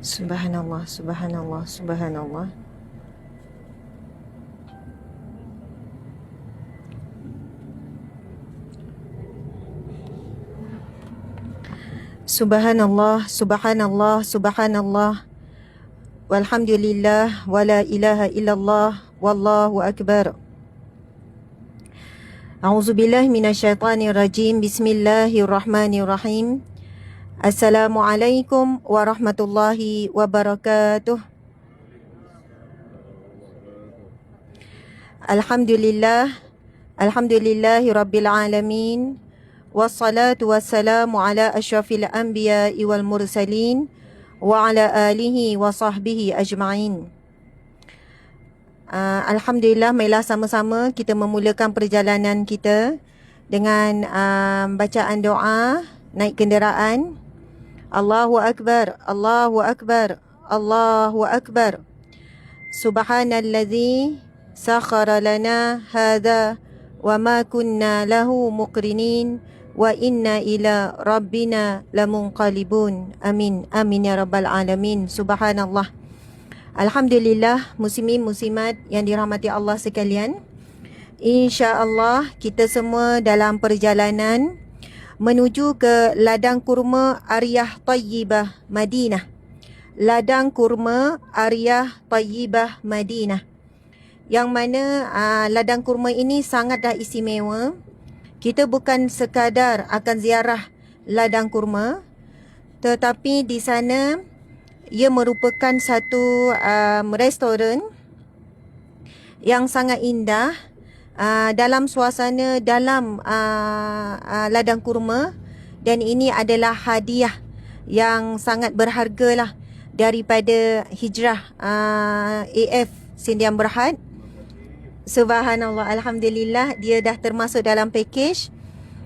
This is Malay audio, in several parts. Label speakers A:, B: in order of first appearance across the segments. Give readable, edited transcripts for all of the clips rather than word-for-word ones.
A: Subhanallah, subhanallah, subhanallah. Subhanallah, subhanallah, subhanallah. Walhamdulillah, wala ilaha illallah, wallahu akbar. A'udzubillahi minasyaitanir rajim. Bismillahirrahmanirrahim. Assalamualaikum warahmatullahi wabarakatuh. Alhamdulillah, alhamdulillahi rabbil alamin. Wassalatu wassalamu ala asyrafil anbiya'i wal mursalin wa ala alihi wa sahbihi ajma'in. Alhamdulillah, marilah sama-sama kita memulakan perjalanan kita dengan bacaan doa naik kenderaan. Allahu Akbar, Allahu Akbar, Allahu Akbar. Subhanallazi sakhara lana hadha wa ma kunna lahu muqrinin wa inna ila rabbina lamunqalibun. Amin, amin ya rabbal alamin. Subhanallah. Alhamdulillah, muslimin muslimat yang dirahmati Allah sekalian. InsyaAllah kita semua dalam perjalanan menuju ke Ladang Kurma Ariyah Tayyibah Madinah. Ladang Kurma Ariyah Tayyibah Madinah. Yang mana ladang kurma ini sangatlah istimewa. Kita bukan sekadar akan ziarah ladang kurma, tetapi di sana ia merupakan satu restoran yang sangat indah. Dalam suasana dalam ladang kurma, dan ini adalah hadiah yang sangat berharga lah daripada Hijrah AF Sindian Berhad. Subhanallah, alhamdulillah dia dah termasuk dalam package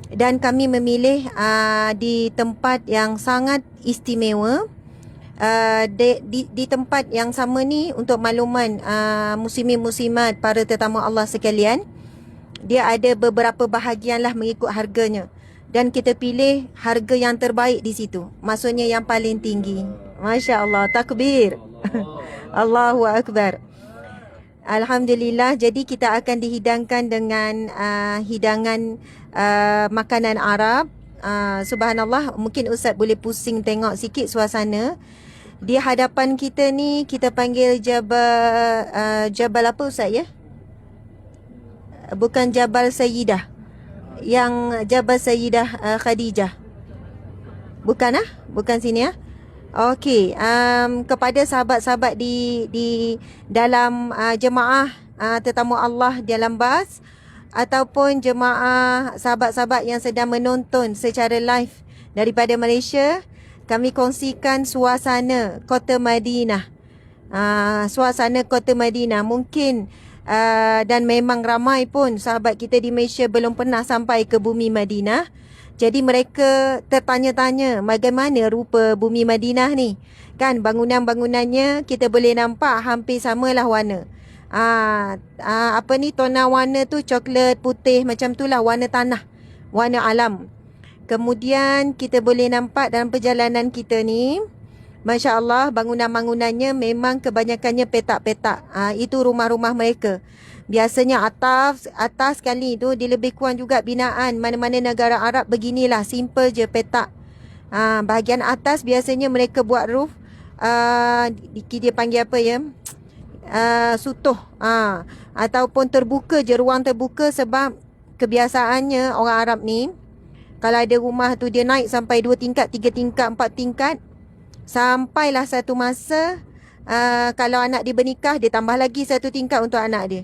A: dan kami memilih di tempat yang sangat istimewa. Di tempat yang sama ni, untuk makluman muslimin muslimat, para tetamu Allah sekalian, dia ada beberapa bahagian lah mengikut harganya, dan kita pilih harga yang terbaik di situ, maksudnya yang paling tinggi. Masya Allah, takbir. Allahu Akbar. Alhamdulillah, jadi kita akan dihidangkan dengan hidangan makanan Arab. Subhanallah, mungkin Ustaz boleh pusing tengok sikit suasana. Di hadapan kita ni kita panggil Jabal apa Ustaz ya? Bukan Jabal Sayyidah. Yang Jabal Sayyidah Khadijah. Bukan bukan sini ya. Okey, kepada sahabat-sahabat di dalam jemaah tetamu Allah dalam bas, ataupun jemaah sahabat-sahabat yang sedang menonton secara live daripada Malaysia, kami kongsikan suasana kota Madinah. Suasana kota Madinah mungkin dan memang ramai pun sahabat kita di Malaysia belum pernah sampai ke bumi Madinah. Jadi mereka tertanya-tanya bagaimana rupa bumi Madinah ni. Kan bangunan-bangunannya kita boleh nampak hampir samalah warna. Tona warna tu coklat, putih, macam tu lah warna tanah, warna alam. Kemudian kita boleh nampak dalam perjalanan kita ni, Masya Allah, bangunan-bangunannya memang kebanyakannya petak-petak. Itu rumah-rumah mereka. Biasanya atas sekali tu dia lebih kurang juga binaan. Mana-mana negara Arab beginilah, simple je petak. Bahagian atas biasanya mereka buat roof. Dia panggil apa ya? Sutuh. Ataupun terbuka je, ruang terbuka, sebab kebiasaannya orang Arab ni, kalau ada rumah tu dia naik sampai 2 tingkat, 3 tingkat, 4 tingkat. Sampailah satu masa, kalau anak dia bernikah, dia tambah lagi 1 tingkat untuk anak dia.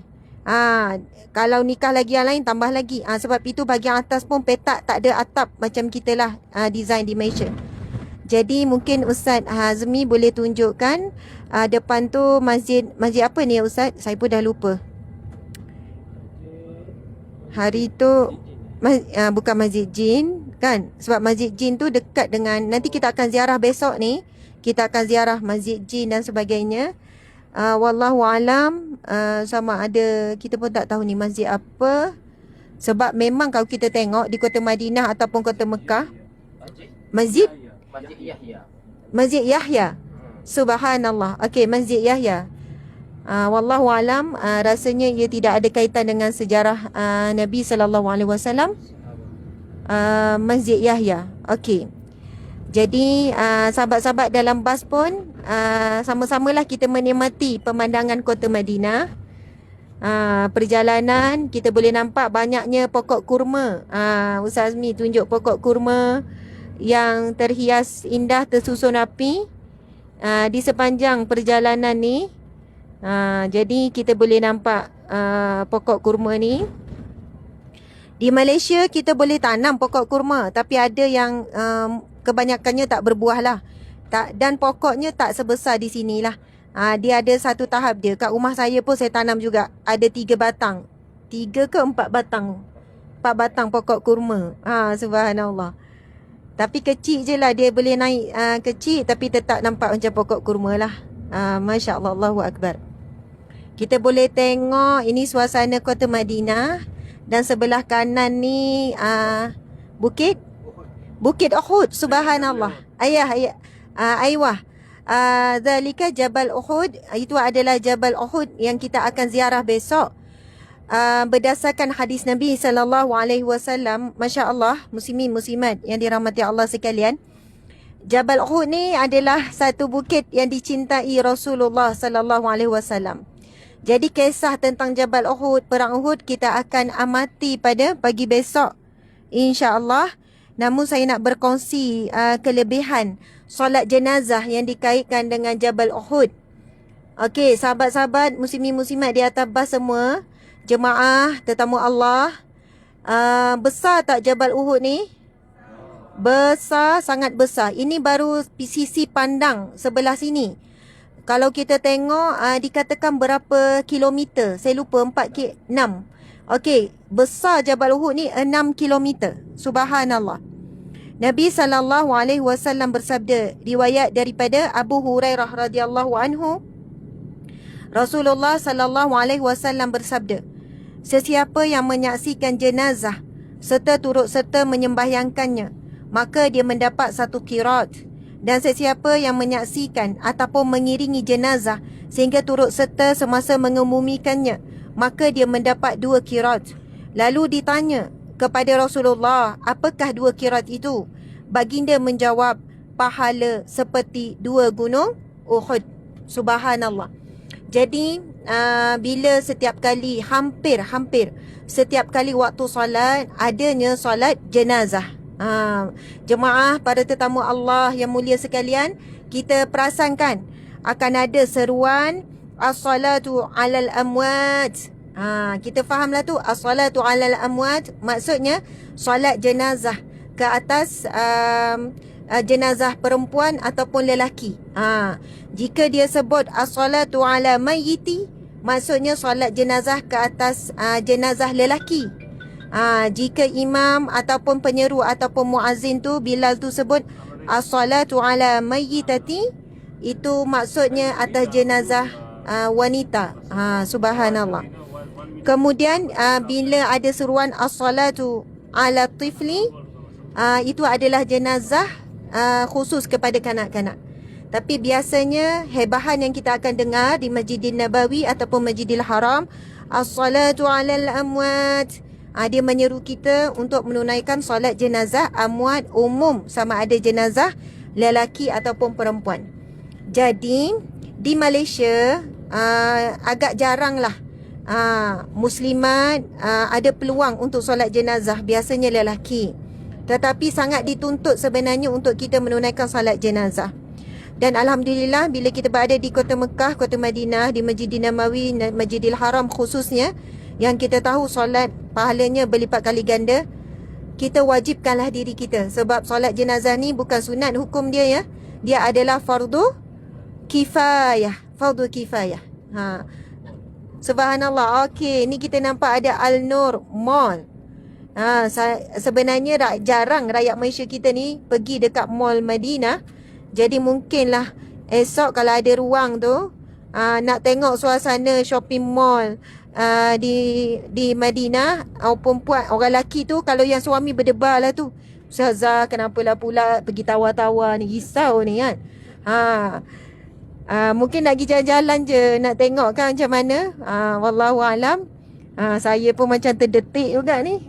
A: Kalau nikah lagi yang lain, tambah lagi. Sebab itu bahagian atas pun petak, tak ada atap macam kita lah design di Malaysia. Jadi mungkin Ustaz Hazmi boleh tunjukkan depan tu masjid apa ni Ustaz? Saya pun dah lupa. Hari tu bukan Masjid Jin kan? Sebab Masjid Jin tu dekat dengan, nanti kita akan ziarah besok ni. Kita akan ziarah Masjid Jin dan sebagainya. Wallahu alam, sama ada, kita pun tak tahu ni masjid apa. Sebab memang kalau kita tengok di kota Madinah ataupun kota Mekah, Masjid Yahya. Masjid Yahya. Subhanallah. Okey, Masjid Yahya. Wallahu alam, rasanya ia tidak ada kaitan dengan sejarah Nabi sallallahu alaihi wasallam. Masjid Yahya. Okey. Jadi sahabat-sahabat dalam bas pun sama-samalah kita menikmati pemandangan kota Madinah. Perjalanan kita boleh nampak banyaknya pokok kurma. Ustaz Azmi tunjuk pokok kurma yang terhias indah, tersusun rapi di sepanjang perjalanan ni. Jadi kita boleh nampak pokok kurma ni. Di Malaysia kita boleh tanam pokok kurma, tapi ada yang kebanyakannya tak berbuah lah. Dan pokoknya tak sebesar di sini lah. Dia ada satu tahap dia. Kat rumah saya pun saya tanam juga. Ada 3 batang. 3 ke 4 batang. 4 batang pokok kurma. Subhanallah. Tapi kecil je lah. Dia boleh naik kecil, tapi tetap nampak macam pokok kurma lah. Masya Allah, Allahu Akbar. Kita boleh tengok ini suasana kota Madinah. Dan sebelah kanan ni Bukit Uhud. Subhanallah. Aywah. Zalika Jabal Uhud. Itu adalah Jabal Uhud yang kita akan ziarah besok. Berdasarkan hadis Nabi sallallahu alaihi wasallam, masya-Allah, muslimin muslimat yang dirahmati Allah sekalian, Jabal Uhud ni adalah satu bukit yang dicintai Rasulullah sallallahu alaihi wasallam. Jadi kisah tentang Jabal Uhud, perang Uhud, kita akan amati pada pagi besok, insya-Allah. Namun saya nak berkongsi kelebihan solat jenazah yang dikaitkan dengan Jabal Uhud. Okey, sahabat-sahabat muslimin muslimat di atas bas semua, jemaah tetamu Allah, besar tak Jabal Uhud ni? Besar, sangat besar. Ini baru sisi pandang sebelah sini. Kalau kita tengok dikatakan berapa kilometer, saya lupa, 6. Okey, besar Jabal Uhud ni 6 kilometer. Subhanallah. Nabi SAW bersabda, riwayat daripada Abu Hurairah radhiyallahu anhu, Rasulullah SAW bersabda, sesiapa yang menyaksikan jenazah serta turut serta menyembahyangkannya, maka dia mendapat 1 qirat. Dan sesiapa yang menyaksikan ataupun mengiringi jenazah sehingga turut serta semasa mengemumikannya, maka dia mendapat 2 qirat. Lalu ditanya kepada Rasulullah, apakah 2 qirat itu? Baginda menjawab, pahala seperti 2 gunung Uhud. Subhanallah. Jadi bila setiap kali, hampir setiap kali waktu solat, adanya solat jenazah. Jemaah, para tetamu Allah yang mulia sekalian, kita perasankan akan ada seruan as-salatu alal amwat. Kita fahamlah tu, as-salatu alal amwat, maksudnya solat jenazah ke atas jenazah perempuan ataupun lelaki. Jika dia sebut as-salatu ala mayyiti, maksudnya solat jenazah ke atas jenazah lelaki. Jika imam ataupun penyeru ataupun muazzin tu, Bilal tu sebut as-salatu ala mayyitati, itu maksudnya atas jenazah wanita. Subhanallah. Kemudian bila ada seruan as-salatu ala tifli, itu adalah jenazah khusus kepada kanak-kanak. Tapi biasanya hebahan yang kita akan dengar di Masjidil Nabawi ataupun Masjidil Haram, as-salatu 'alal amwat. Dia menyeru kita untuk menunaikan solat jenazah amwat umum, sama ada jenazah lelaki ataupun perempuan. Jadi di Malaysia agak jarang lah Muslimat ada peluang untuk solat jenazah, biasanya lelaki. Tetapi sangat dituntut sebenarnya untuk kita menunaikan solat jenazah. Dan Alhamdulillah bila kita berada di Kota Mekah, Kota Madinah, di Masjidil Nabawi, Masjidil Haram khususnya, yang kita tahu solat pahalanya berlipat kali ganda, kita wajibkanlah diri kita. Sebab solat jenazah ni bukan sunat hukum dia ya. Dia adalah fardu kifayah. Fardu kifayah. Subhanallah. Okey, ni kita nampak ada Al-Nur Mall. Sebenarnya jarang rakyat Malaysia kita ni pergi dekat Mall Madinah. Jadi mungkinlah esok kalau ada ruang tu, nak tengok suasana shopping mall di Madinah, perempuan, orang lelaki tu, kalau yang suami berdebar lah tu, Ustazah kenapalah pula pergi tawar-tawar ni, risau ni kan. Mungkin nak pergi jalan-jalan je, nak tengok kan macam mana. Wallahualam. Saya pun macam terdetik juga ni.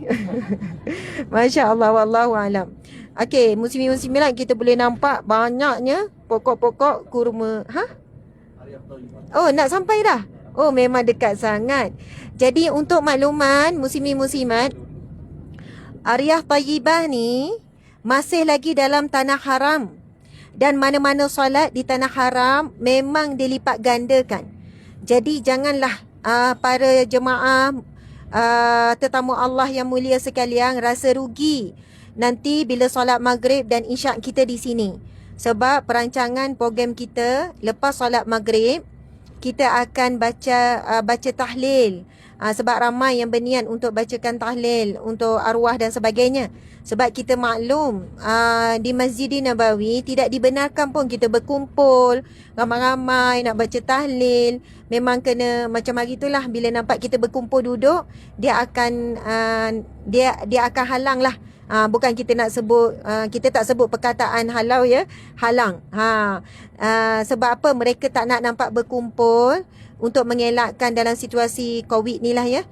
A: Masya Allah, wallahualam. Okey, muslimin-muslimat, kita boleh nampak banyaknya pokok-pokok kurma. Oh, nak sampai dah? Oh, memang dekat sangat. Jadi untuk makluman muslimin-muslimat, Ariyah Tayyibah ni masih lagi dalam tanah haram. Dan mana-mana solat di tanah haram memang dilipat gandakan. Jadi janganlah para jemaah tetamu Allah yang mulia sekalian rasa rugi nanti bila solat maghrib dan isyak kita di sini. Sebab perancangan program kita, lepas solat maghrib kita akan baca tahlil. Sebab ramai yang berniat untuk bacakan tahlil untuk arwah dan sebagainya. Sebab kita maklum di Masjidil Nabawi tidak dibenarkan pun kita berkumpul ramai-ramai nak baca tahlil. Memang kena macam hari itulah, bila nampak kita berkumpul duduk, dia akan halang lah. Bukan kita nak sebut, kita tak sebut perkataan halau ya, halang. Sebab apa? Mereka tak nak nampak berkumpul untuk mengelakkan dalam situasi COVID ni lah ya.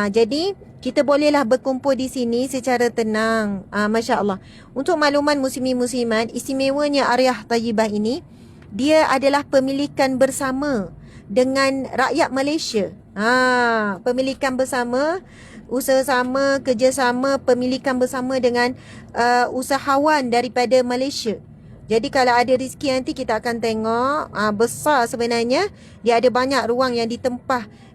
A: Jadi kita bolehlah berkumpul di sini secara tenang. Masya Allah. Untuk makluman muslimin-muslimat, istimewanya Ariyah Tayyibah ini, dia adalah pemilikan bersama dengan rakyat Malaysia. Pemilikan bersama, usaha sama, kerjasama, pemilikan bersama dengan usahawan daripada Malaysia. Jadi kalau ada rezeki nanti kita akan tengok besar sebenarnya. Dia ada banyak ruang yang ditempah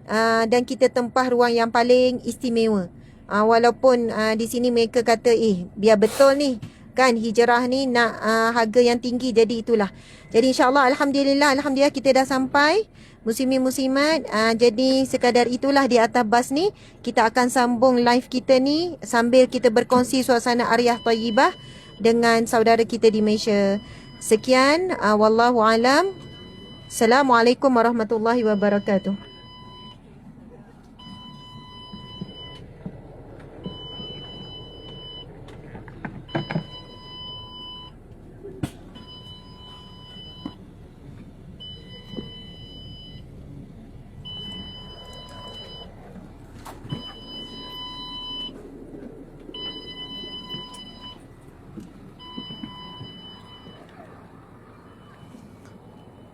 A: dan kita tempah ruang yang paling istimewa. Walaupun di sini mereka kata biar betul ni kan, hijrah ni nak harga yang tinggi, jadi itulah. Jadi insyaAllah Alhamdulillah kita dah sampai muslimin-muslimat. Jadi sekadar itulah di atas bas ni. Kita akan sambung live kita ni sambil kita berkongsi suasana Ariyah Tayyibah dengan saudara kita di Malaysia. Sekian, wallahu alam. Assalamualaikum warahmatullahi wabarakatuh.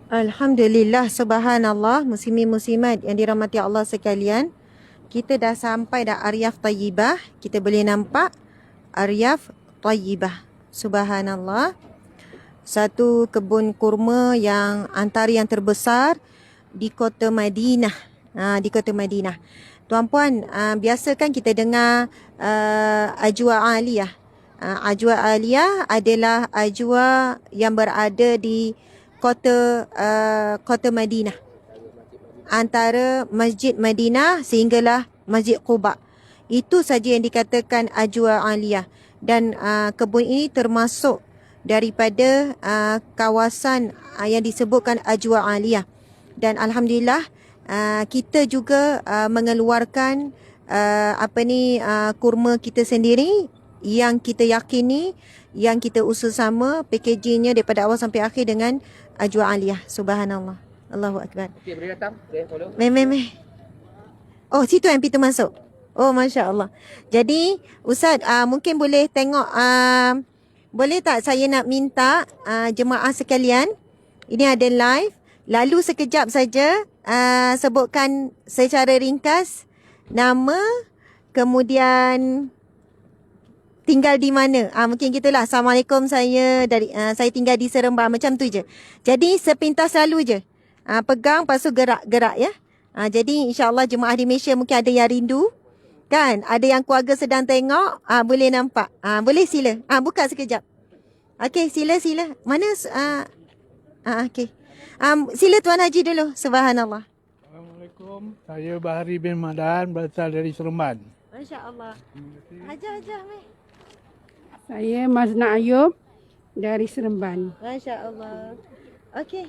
A: Alhamdulillah, subhanallah, muslimin muslimat yang dirahmati Allah sekalian. Kita dah sampai dah Ariyah Tayyibah. Kita boleh nampak Ariyah Tayyibah. Subhanallah. Satu kebun kurma yang antara yang terbesar di Kota Madinah. Di Kota Madinah. Tuan-puan, biasa kan kita dengar Ajwa Aliyah. Ajwa Aliyah adalah ajwa yang berada di Kota Madinah, antara Masjid Madinah sehinggalah Masjid Quba. Itu saja yang dikatakan Ajwa Aliyah. Dan kebun ini termasuk daripada kawasan yang disebutkan Ajwa Aliyah. Dan Alhamdulillah kita juga mengeluarkan kurma kita sendiri yang kita yakini, yang kita usaha sama packagingnya daripada awal sampai akhir dengan ajwa aliyah. Subhanallah. Allahu akbar.
B: Okey, boleh datang? Boleh follow?
A: Meh. Oh, situ yang pintu masuk. Oh, Masya Allah. Jadi, Ustaz, mungkin boleh tengok, boleh tak saya nak minta jemaah sekalian, ini ada live, lalu sekejap saja sebutkan secara ringkas nama, kemudian tinggal di mana. Mungkin gitulah. Assalamualaikum, saya tinggal di Seremban, macam tu je. Jadi, sepintas lalu je. Pegang, lepas tu gerak-gerak ya. Jadi insyaAllah jemaah di Malaysia mungkin ada yang rindu. Kan? Ada yang keluarga sedang tengok. Boleh nampak. Boleh sila. Buka sekejap. Okey, sila. Mana? Okey. Sila Tuan Haji dulu. Subhanallah.
C: Assalamualaikum. Saya Bahari bin Madan, berasal dari Seremban.
A: Masya Allah. Hajah, meh.
D: Saya Mazna Ayub dari Seremban.
A: Masya Allah. Okey.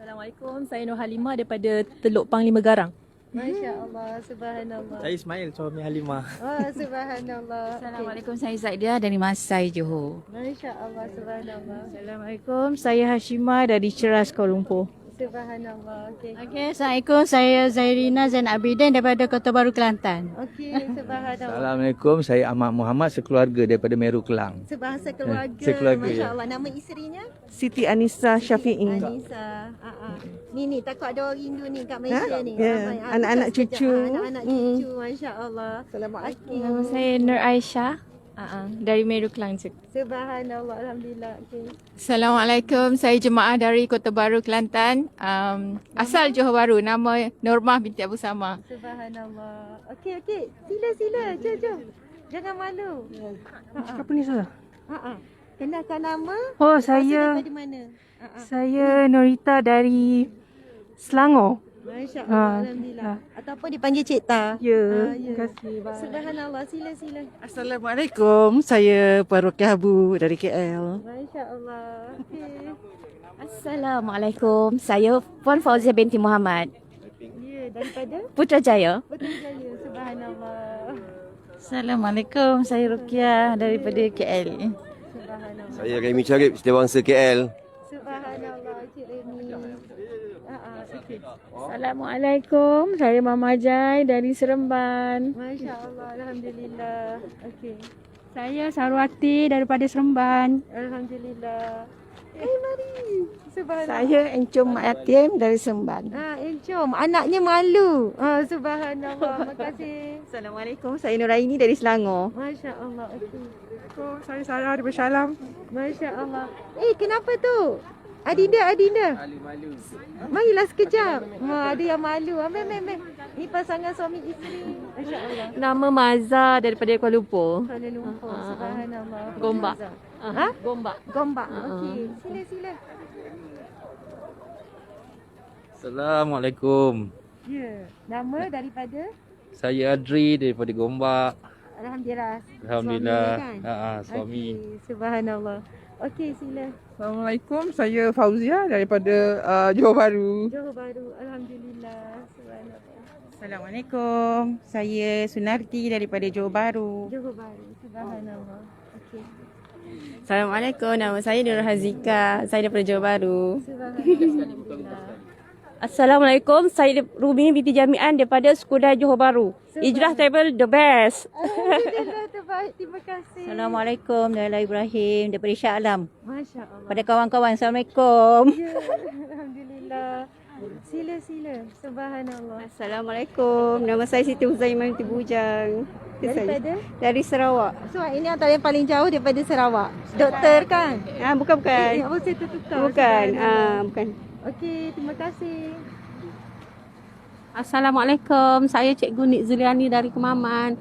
E: Assalamualaikum, saya Nur Halimah daripada Teluk Panglima Garang.
A: Masya Allah. Subhanallah.
F: Saya Ismail, suami Halimah.
A: Oh, subhanallah.
G: Assalamualaikum, saya Zaidia dari Masai, Johor.
A: Masya Allah. Subhanallah.
E: Assalamualaikum, saya Hashimah dari Ceras, Kuala Lumpur.
A: Subhanallah. Okey.
D: Okey, Assalamualaikum. Saya Zairina Zain Abidin daripada Kota Baru, Kelantan.
A: Okey, subhanallah.
F: Assalamualaikum, saya Ahmad Muhammad, sekeluarga daripada Meru Kelang.
A: Sebahasa keluarga.
F: Sekeluarga,
A: Masya
F: ya.
A: Allah. Nama isterinya?
E: Siti Anissa Syafi'i.
A: Anissa. Ni takut ada orang Hindu ni kat Malaysia ni.
E: Ya,
A: Ramai.
E: anak-anak
A: Buka sekejap.
E: cucu.
A: Anak-anak cucu. Masya Allah. Assalamualaikum.
E: Nama saya Nur Aisyah dari Meru Kelang juga.
A: Subhanallah. Alhamdulillah. Okay.
G: Assalamualaikum, saya jemaah dari Kota Baru, Kelantan. Asal Johor Bahru, nama Normah binti Abu Sama.
A: Subhanallah. Okey. Sila. Jom. Jangan malu.
E: Apa ni salah?
A: Kenalkan nama.
E: Oh,
A: Asal
E: saya
A: daripada mana?
E: saya Norita dari Selangor.
A: Masya Allah. Alhamdulillah. Ataupun dipanggil Cik Ta.
E: Ya,
A: Ya.
E: terima kasih. Bye.
A: Subhanallah. Sila.
E: Assalamualaikum, saya Parokiah Habu dari KL.
A: Masya Allah. Okey.
G: Assalamualaikum, saya Puan Fauzia binti Muhammad,
A: Ya, daripada
G: Putrajaya.
A: Putrajaya. Subhanallah.
G: Assalamualaikum, saya Rukiah daripada KL.
A: Subhanallah.
H: Saya Remy Syarif, Setiawangsa KL.
A: Subhanallah, Cik Remy. Okey.
E: Assalamualaikum, saya Mama Jai dari Seremban.
A: Masya Allah, Alhamdulillah. Okey.
D: Saya Sarwati daripada Seremban.
A: Alhamdulillah. Mari. Subhanallah.
E: Saya Encum Mak Yatim dari Seremban.
A: Encom, anaknya malu. Subhanallah, makasih.
E: Assalamualaikum, saya Nuraini dari Selangor.
A: Masya Allah, okey.
E: Saya Sarah dari Syalam.
A: Masya Allah. Kenapa tu? Adinda.
B: Malu.
A: Marilah sekejap. Ada yang malu. Meh. Ni pasangan suami isteri. Masya Allah.
E: Nama Maza daripada Kuala Lumpur.
A: Kuala Lumpur. Subhanallah.
E: Gombak.
A: Gombak. Okey. Sila.
F: Assalamualaikum.
A: Ya. Nama daripada?
F: Saya Adri daripada Gombak.
A: Alhamdulillah.
F: Alhamdulillah.
A: Suami kan?
F: Suami.
A: Okey. Subhanallah. Okey, sila.
I: Assalamualaikum, saya Fauzia daripada Johor Bahru.
A: Johor Bahru. Alhamdulillah. Subhanallah.
G: Assalamualaikum, saya Sunarti daripada Johor Bahru.
A: Johor Bahru. Subhanallah. Okey.
G: Assalamualaikum, nama saya Nur Hazika, saya daripada Johor Bahru.
A: Subhanallah.
E: Assalamualaikum, saya Rubini binti Jami'an daripada Skudai Johor Bahru. Ijrah Travel the best.
A: Alhamdulillah, terbaik. Terima kasih.
G: Assalamualaikum, Laila Ibrahim daripada Shah Alam.
A: Masya Allah.
G: Pada kawan-kawan, Assalamualaikum.
A: Ya. Alhamdulillah. Sila. Subhanallah.
D: Assalamualaikum. Nama saya Siti Uzaiman binti Bujang.
A: Daripada?
D: Dari Sarawak.
A: So, ini antara yang paling jauh daripada Sarawak. Doktor kan?
D: Bukan.
A: Oh, saya tertukar.
D: Bukan.
A: Subhanallah.
D: Bukan.
A: Okey, terima kasih.
D: Assalamualaikum. Saya Cikgu Nik Zuliani dari Kemaman.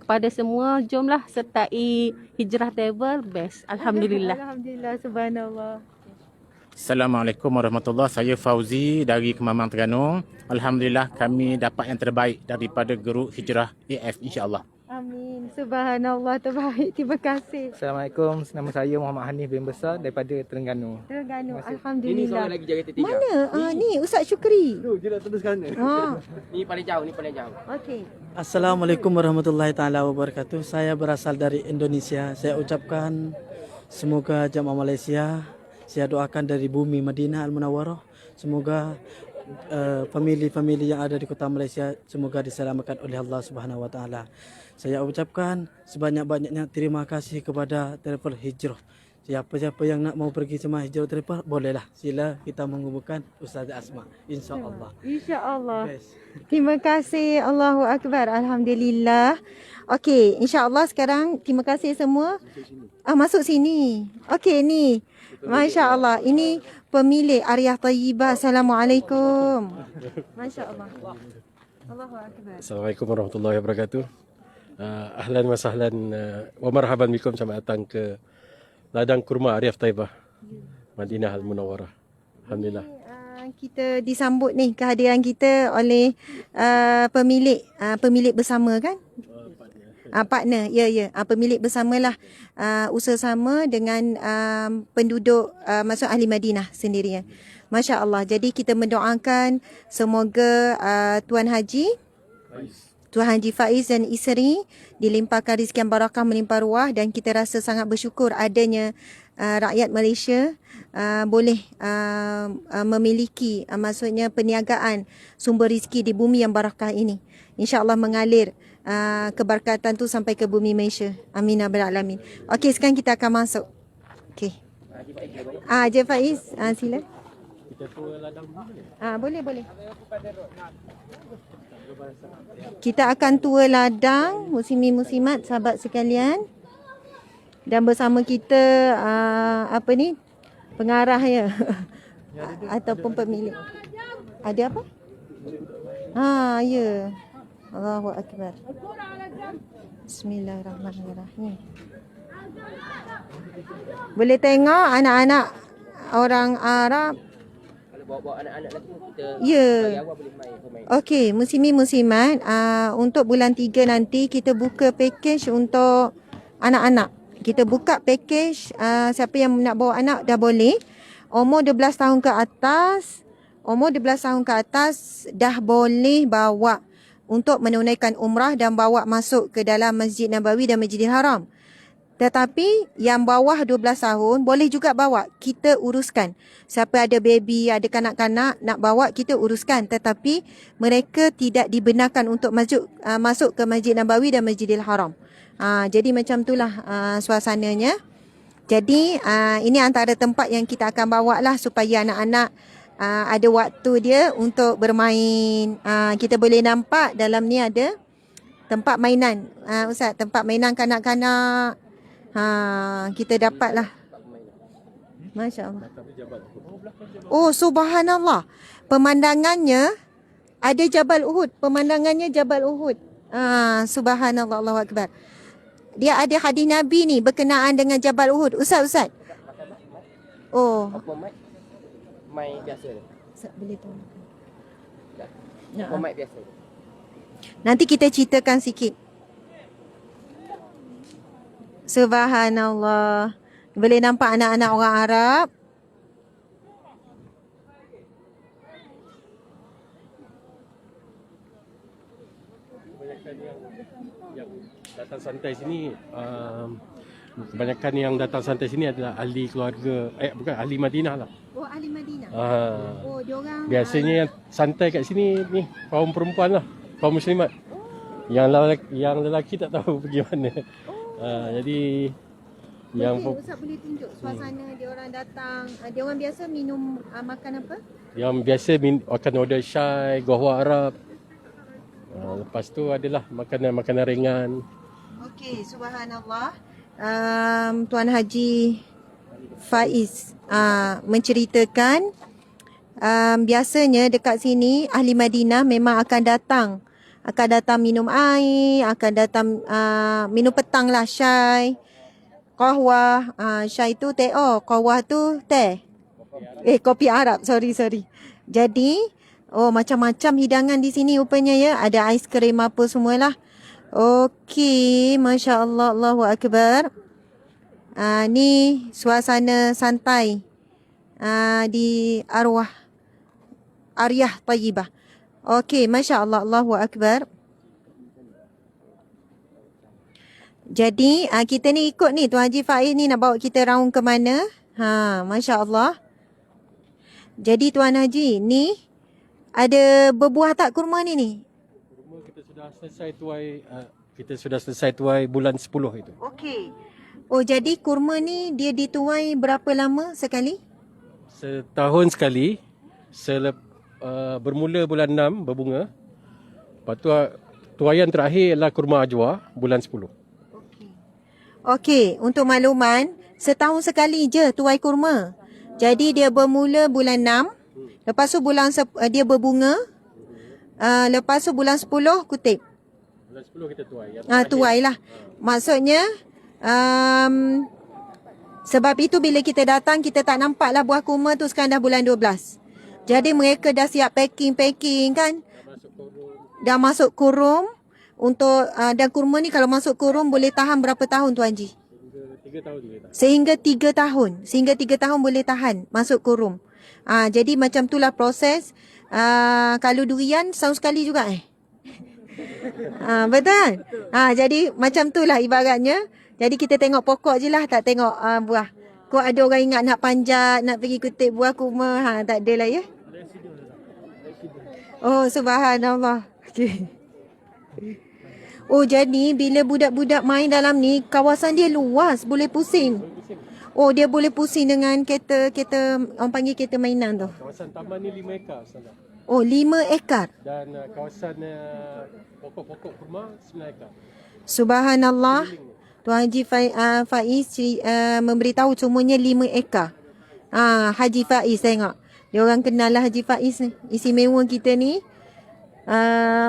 D: Kepada semua, jomlah sertai Hijrah Travel best. Alhamdulillah.
A: Alhamdulillah. Subhanallah.
J: Assalamualaikum warahmatullahi wabarakatuh. Saya Fauzi dari Kemaman Terengganu. Alhamdulillah kami dapat yang terbaik daripada Guru Hijrah AF insya-Allah.
A: Amin. Subhanallah, terbaik. Terima kasih.
F: Assalamualaikum, nama saya Muhammad Hanif bin Besar daripada Terengganu.
A: Terengganu.
B: Ini
A: Alhamdulillah.
B: seorang lagi jaga T3.
A: Mana? Ni Ustaz Syukri.
H: Dia nak teruskan ni.
B: Ni paling jauh.
A: Okey.
K: Assalamualaikum warahmatullahi taala wabarakatuh. Saya berasal dari Indonesia. Saya ucapkan semoga jamaah Malaysia Saya doakan dari bumi Madinah Al-Munawwarah, semoga famili-famili yang ada di kota Malaysia semoga diselamatkan oleh Allah Subhanahu Wa Taala. Saya ucapkan sebanyak-banyaknya terima kasih kepada Travel Hijrah. Siapa-siapa yang nak mau pergi sama Hijrah Travel, bolehlah. Sila kita menghubungkan Ustazah Asma. InsyaAllah.
A: InsyaAllah.
K: Best.
A: Terima kasih. Allahu Akbar. Alhamdulillah. Okey, insyaAllah sekarang terima kasih semua. Masuk sini. Okey, ni. Masya Allah. Ini pemilik Ariyah Tayyibah. Assalamualaikum. Masya Allah. Allahu Akbar.
L: Assalamualaikum warahmatullahi wabarakatuh. Ahlan wa sahlan wa marhaban bikum, selamat datang ke ladang kurma Ariyah Tayyibah Madinah Al-Munawwarah. Alhamdulillah.
A: Kita disambut ni kehadiran kita oleh pemilik bersama kan? Partner, ya. Pemilik bersamalah usaha sama dengan penduduk maksud ahli Madinah sendirian. Masya Allah. Jadi kita mendoakan semoga Tuan Haji Faiz dan isteri dilimpahkan rezeki yang barakah melimpah ruah, dan kita rasa sangat bersyukur adanya rakyat Malaysia boleh memiliki maksudnya perniagaan sumber rezeki di bumi yang barakah ini. InsyaAllah mengalir keberkatan tu sampai ke bumi Malaysia. Amin ya rabbal alamin. Okey, sekarang kita akan masuk. Okey. Haji Faiz, sila. Boleh. Kita akan tua ladang muslimin-muslimat sahabat sekalian. Dan bersama kita pengarah ya ataupun pemilik. Ada apa? Ya. Allahu Akbar. Bismillahirrahmanirrahim. Boleh tengok anak-anak orang Arab.
B: Kalau bawa anak-anak lagi kita
A: Ya.
B: awal boleh main.
A: Okey, muslimin-muslimat, untuk bulan 3 nanti kita buka package untuk anak-anak. Kita buka package, siapa yang nak bawa anak dah boleh. Umur 12 tahun ke atas dah boleh bawa untuk menunaikan umrah dan bawa masuk ke dalam Masjid Nabawi dan Masjidil Haram. Tetapi yang bawah 12 tahun boleh juga bawa, kita uruskan. Siapa ada baby, ada kanak-kanak nak bawa, kita uruskan. Tetapi mereka tidak dibenarkan untuk masuk ke Masjid Nabawi dan Masjidil Haram. Jadi macam itulah suasananya. Jadi ini antara tempat yang kita akan bawa lah supaya anak-anak ada waktu dia untuk bermain. Kita boleh nampak dalam ni ada tempat mainan. Ustaz, tempat mainan kanak-kanak. Kita dapatlah. Masya Allah. Oh, subhanallah. Pemandangannya ada Jabal Uhud. Pemandangannya Jabal Uhud. Subhanallah, Allahu Akbar. Dia ada hadis Nabi ni berkenaan dengan Jabal Uhud. Ustaz. Oh.
B: Apa mic biasa ni?
A: Ustaz boleh tahu.
B: Apa mic biasa ni?
A: Nanti kita ceritakan sikit. Subhanallah. Boleh nampak anak-anak orang Arab.
L: Yang datang santai sini, kebanyakan yang datang santai sini adalah ahli keluarga, bukan ahli Madinah lah.
A: Oh, ahli Madinah. Oh, diorang
L: Biasanya yang santai kat sini ni kaum perempuan lah, kaum muslimat. Yang lelaki tak tahu pergi mana. Jadi yang
A: Ustaz boleh tunjuk suasana diorang datang. Diorang biasa minum makan apa?
L: Yang biasa akan order syai, gahwa Arab. Lepas tu adalah makanan-makanan ringan.
A: Okey, subhanallah. Tuan Haji Faiz menceritakan biasanya dekat sini ahli Madinah memang akan datang minum air, akan datang minum petang lah, syai, qahwah. Syai tu teh, qahwah tu teh. Kopi Arab, sorry. Jadi macam-macam hidangan di sini rupanya ya. Ada aiskrim apa semualah. Okey, Masya Allah, Allahu Akbar. Ni suasana santai di Ariyah Tayyibah. Okey, Masya Allah, Allahu Akbar. Jadi kita ni ikut ni Tuan Haji Faiz ni nak bawa kita round ke mana. Masya Allah. Jadi Tuan Haji, ni ada berbuah tak kurma ni?
L: Kurma kita sudah selesai tuai bulan 10 itu.
A: Okey. Oh, jadi kurma ni dia dituai berapa lama sekali?
L: Setahun sekali. Bermula bulan 6 berbunga. Lepas tu tuaian terakhir ialah kurma ajwa bulan 10.
A: Okey, untuk makluman, setahun sekali je tuai kurma. Jadi dia bermula bulan 6, lepas tu dia berbunga, lepas tu bulan 10 kutip.
L: Bulan 10 kita tuai.
A: Tuai lah. Maksudnya, sebab itu bila kita datang, kita tak nampak lah buah kurma tu sekarang dah bulan 12. Jadi mereka dah siap packing kan. Dah masuk kurung. Dan kurma ni kalau masuk kurung boleh tahan berapa tahun Tuan Haji?
L: 3 tahun juga.
A: Sehingga 3 tahun. Sehingga 3 tahun boleh tahan masuk kurung. Jadi macam itulah proses. Kalau durian setahun sekali juga betul? Jadi macam itulah ibaratnya. Jadi kita tengok pokok je lah, tak tengok buah. Kok ada orang ingat nak panjat, nak pergi kutip buah kurma. Tak ada lah ya. Oh, subhanallah. Okay. Oh, jadi bila budak-budak main dalam ni, kawasan dia luas, boleh pusing. Oh, dia boleh pusing dengan kereta, orang panggil kereta mainan tu.
L: Kawasan taman ni 5 ekar. Salah.
A: Oh, 5 ekar.
L: Dan kawasan pokok-pokok kurma 9 ekar.
A: Subhanallah. Tuan Haji Faiz memberitahu semuanya 5 ekar. Haji Faiz tengok. Dia orang kenal lah Haji Faiz ni. Istimewa kita ni.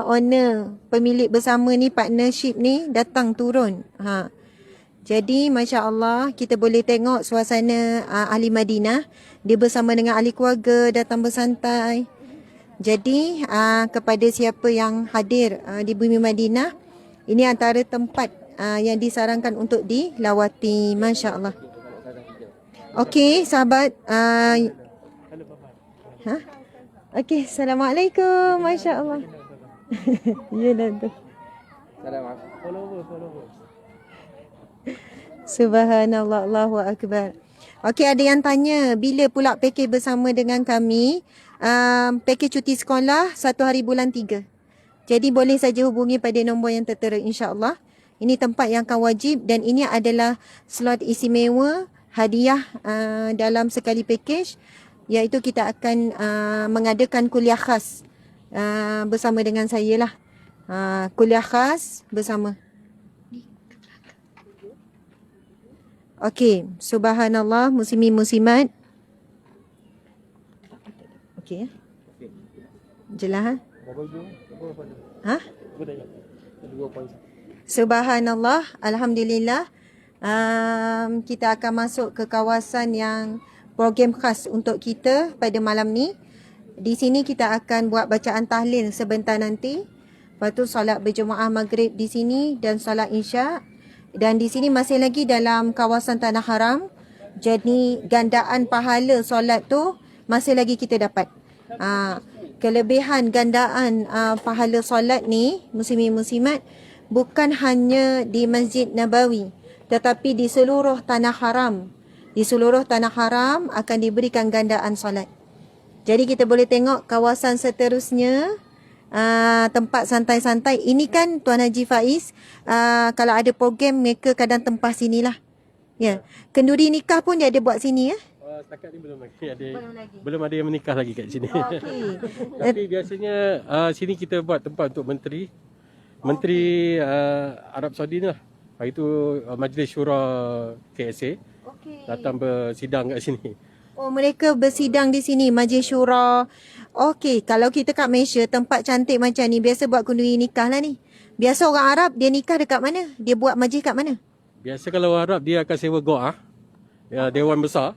A: Owner, pemilik bersama ni, partnership ni datang turun. Jadi Masya Allah, kita boleh tengok suasana ahli Madinah. Dia bersama dengan ahli keluarga, datang bersantai. Jadi kepada siapa yang hadir di bumi Madinah, ini antara tempat yang disarankan untuk dilawati. Masya Allah. Okey sahabat. Okey, Assalamualaikum. Masya Allah. Ya dah tu.
B: Assalamualaikum.
A: Subhanallah, Allahu Akbar. Okey, ada yang tanya, bila pula pakej bersama dengan kami? Pakej cuti sekolah 1 hari bulan 3. Jadi boleh saja hubungi pada nombor yang tertera insya-Allah. Ini tempat yang akan wajib dan ini adalah slot istimewa hadiah dalam sekali pakej. Iaitu kita akan mengadakan kuliah khas bersama dengan saya lah. Kuliah khas bersama. Okey, subhanallah, muslimin muslimat. Okey ya. Jelas Subhanallah, alhamdulillah. Kita akan masuk ke kawasan yang program khas untuk kita pada malam ni. Di sini kita akan buat bacaan tahlil sebentar nanti. Lepas tu solat berjemaah maghrib di sini dan solat isyak. Dan di sini masih lagi dalam kawasan Tanah Haram. Jadi gandaan pahala solat tu masih lagi kita dapat. Kelebihan gandaan pahala solat ni, muslimin muslimat, bukan hanya di Masjid Nabawi, tetapi di seluruh Tanah Haram. Di seluruh Tanah Haram akan diberikan gandaan solat. Jadi kita boleh tengok kawasan seterusnya, tempat santai-santai. Ini kan Tuan Haji Faiz, kalau ada program mereka kadang tempah sinilah. Ya. Kenduri nikah pun dia ada buat sini ya.
L: Setakat ni belum lagi. Belum ada yang menikah lagi kat sini.
A: Okey.
L: Tapi biasanya sini kita buat tempat untuk menteri Arab Saudi ni lah. Hari tu Majlis Syura KSA datang bersidang kat sini.
A: Oh, mereka bersidang di sini, Majlis Syura. Okey, kalau kita kat Malaysia, tempat cantik macam ni, biasa buat kenduri nikah lah ni. Biasa orang Arab, dia nikah dekat mana? Dia buat majlis kat mana?
L: Biasa kalau orang Arab, dia akan sewa goa. Ya, dewan besar.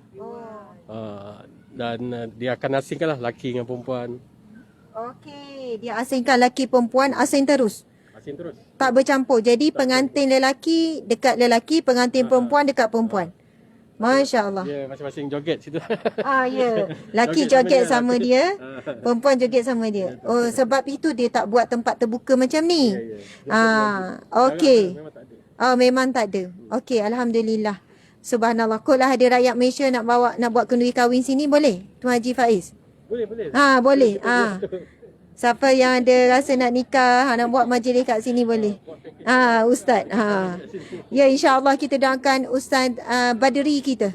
L: Dan dia akan asingkan lah lelaki dengan perempuan.
A: Okey, dia asingkan lelaki perempuan, asing terus.
L: Asing terus.
A: Tak bercampur. Jadi pengantin lelaki dekat lelaki, pengantin perempuan dekat perempuan. Masya Allah.
L: Ya, masing-masing joget situ.
A: Ya. Lelaki joget sama dia, perempuan joget sama dia. Oh, sebab itu dia tak buat tempat terbuka macam ni. Okey. Memang tak ada. Okey, alhamdulillah. Subhanallah. Kot lah ada rakyat Malaysia nak buat kenduri kahwin sini, boleh? Tuan Haji Faiz?
L: Boleh, boleh.
A: Boleh. Siapa yang ada rasa nak nikah, nak buat majlis kat sini boleh. Ustaz. Ya, insya-Allah kita doakan Ustaz Badri kita.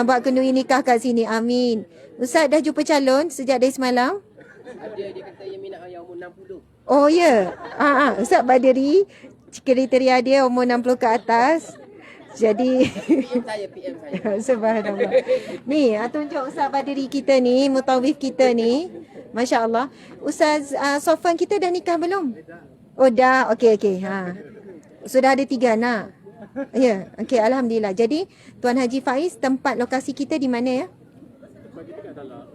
A: Buat kenduri nikah kat sini. Amin. Ustaz dah jumpa calon sejak dari semalam?
B: Ada dia kata yang minat yang umur 60.
A: Oh ya. Ustaz Badri, kriteria dia umur 60 ke atas. Jadi
B: PM saya.
A: Subhanallah. Ni, tunjuk Ustaz Badri kita ni, mutawif kita ni. Masya Allah. Ustaz Sofan kita dah nikah belum? Oh dah. Okey. Sudah ada 3 anak. Ya. Okey, alhamdulillah. Jadi Tuan Haji Faiz, tempat lokasi kita di mana ya?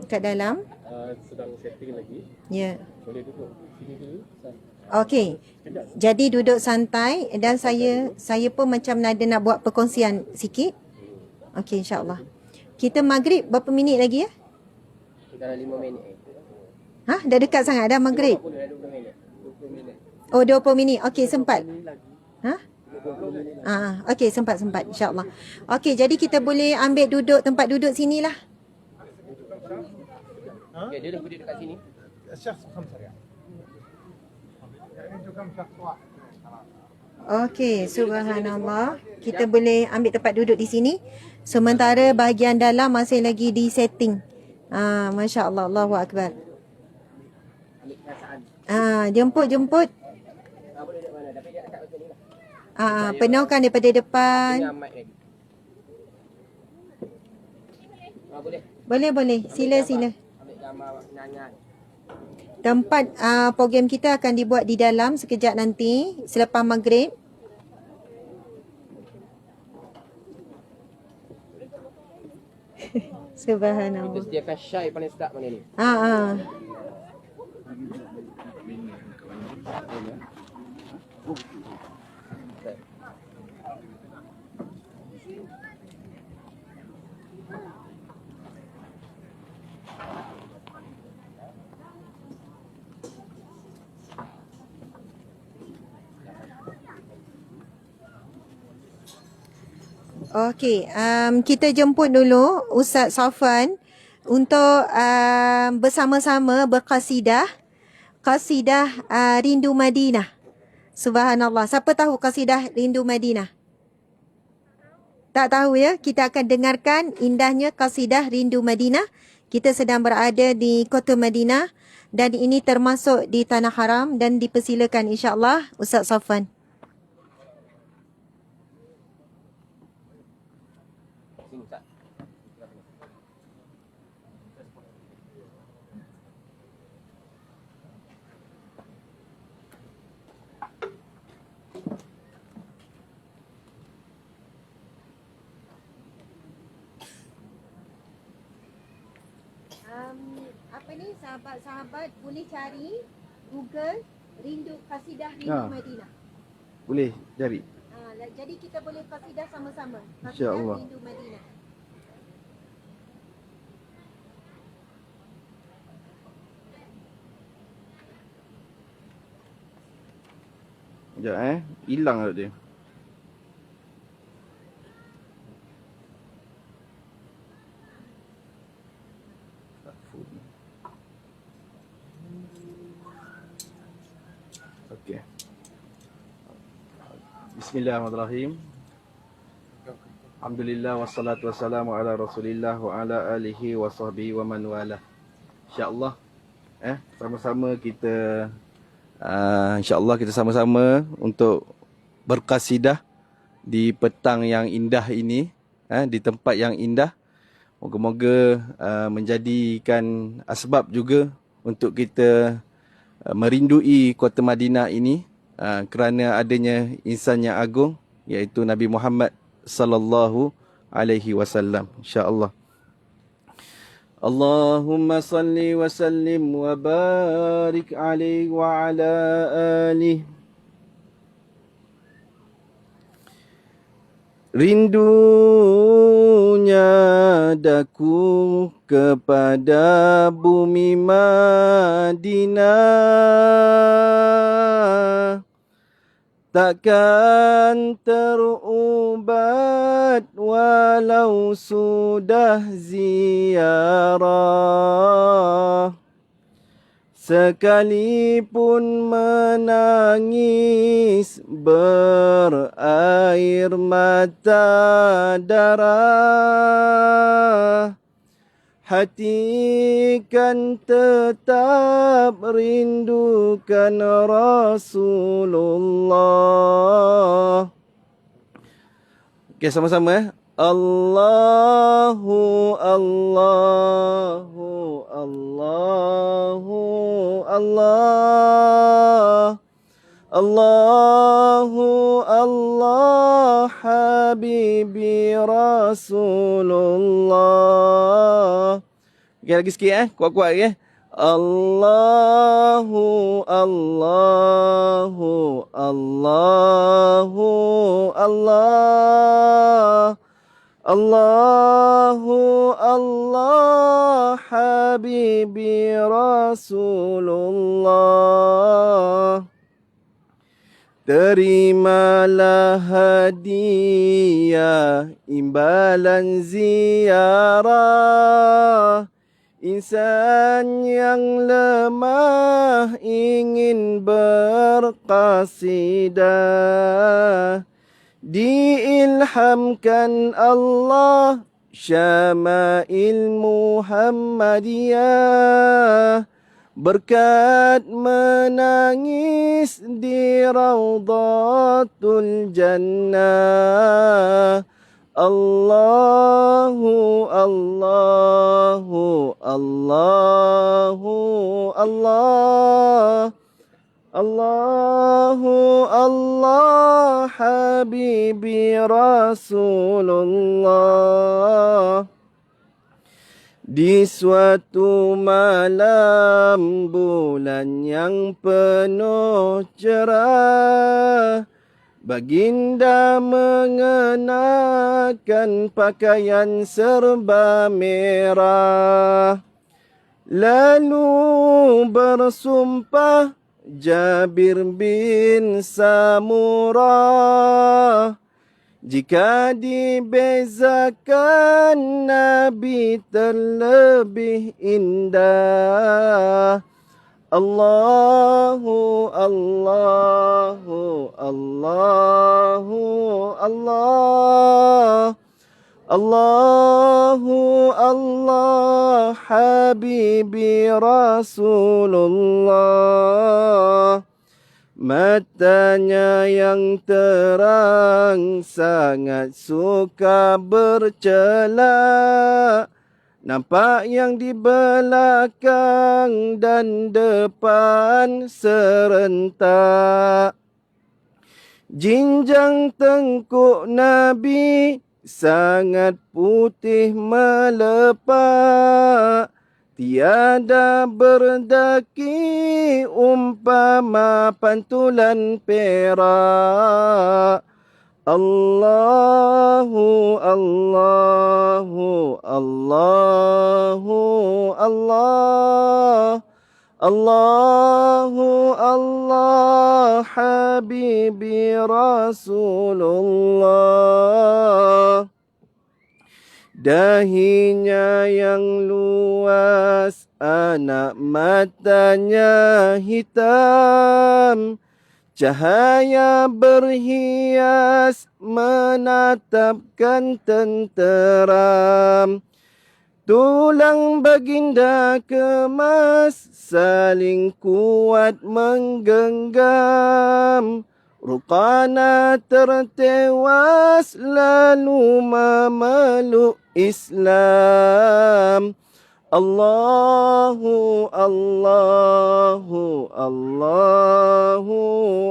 A: Kat dalam.
L: Sedang setting lagi.
A: Ya.
L: Boleh duduk sini dulu.
A: Okey. Jadi duduk santai dan saya pun macam ada nak buat perkongsian sikit. Okey, insya-Allah. Kita maghrib berapa minit lagi ya?
B: Dalam 5 minit.
A: Dah dekat sangat dah maghrib.
B: 20 minit.
A: Oh, 20 minit. Okey, sempat. Okey, sempat insya-Allah. Okey, jadi kita boleh ambil tempat duduk sinilah.
B: Okey, dia dah duduk dekat sini.
A: Okey, subhanallah. Kita boleh ambil tempat duduk di sini. Sementara bahagian dalam masih lagi di setting. Masya-Allah, Allahu akbar. Jemput.
B: Boleh dekat mana? Tapi dia dekat macam ni lah.
A: Penuhkan daripada depan.
B: Punya mic lagi. Boleh.
A: Boleh. Sila.
B: Ambil gambar nyanyian.
A: Tempat program kita akan dibuat di dalam sekejap nanti selepas maghrib. Subhanallah.
B: Kita sediakan syai paling start mana ni.
A: Okey, kita jemput dulu Ustaz Safwan untuk bersama-sama berqasidah. Qasidah Rindu Madinah. Subhanallah. Siapa tahu qasidah Rindu Madinah? Tak tahu ya? Kita akan dengarkan indahnya qasidah Rindu Madinah. Kita sedang berada di Kota Madinah dan ini termasuk di Tanah Haram dan dipersilakan insya-Allah Ustaz Safwan. Sahabat-sahabat boleh cari Google Qasidah Rindu Madinah.
H: Boleh cari.
A: Jadi kita boleh qasidah sama-sama.
H: Insya-Allah.
A: Rindu Madinah.
H: Sekejap hilang kat dia. Okey. Bismillahirrahmanirrahim. Alhamdulillah wassalatu wassalamu ala Rasulillah wa ala alihi wa sahbihi wa man wala. Insya-Allah sama-sama kita insya-Allah kita sama-sama untuk berqasidah di petang yang indah ini, di tempat yang indah. Moga-moga menjadikan asbab juga untuk kita merindui Kota Madinah ini kerana adanya insan yang agung iaitu Nabi Muhammad sallallahu alaihi wasallam, insya-Allah. Allahumma salli wa sallim wa barik alaihi wa ala alihi. Rindunya daku kepada bumi Madinah, takkan terubat walau sudah ziarah. Sekalipun menangis berair mata darah, hati kan tetap rindukan Rasulullah. Okey, sama-sama. Allahu Allahu Allahu Allah, Allahu Allah Habibi Rasulullah. Okey, lagi sikit kuat-kuat lagi Allahu Allahu Allahu Allah, Allahu Allah Habibi Rasulullah. Terimalah hadiah imbalan ziarah, insan yang lemah ingin berqasidah, diilhamkan Allah syama'il Muhammadiyah, berkat menangis di Raudhatul Jannah. Allahu Allahu Allahu Allah, Allahu Allah Habibi Rasulullah. Di suatu malam bulan yang penuh cerah, baginda mengenakan pakaian serba merah. Lalu bersumpah Jabir bin Samurah, jika dibezakan Nabi terlebih indah. Allahu Allahu Allahu Allah, Allahu Allah Habibi Rasulullah. Matanya yang terang sangat suka bercela, nampak yang di belakang dan depan serentak. Jinjang tengkuk Nabi sangat putih melepak, tiada berdaki umpama pantulan perak. Allahu Allahu Allahu Allah, Allahu Allah Habibi Rasulullah. Dahinya yang luas, anak matanya hitam, cahaya berhias menatapkan tenteram. Tulang baginda kemas saling kuat menggenggam. Ruqana tertewas lalu memeluk Islam. Allahu Allahu Allahu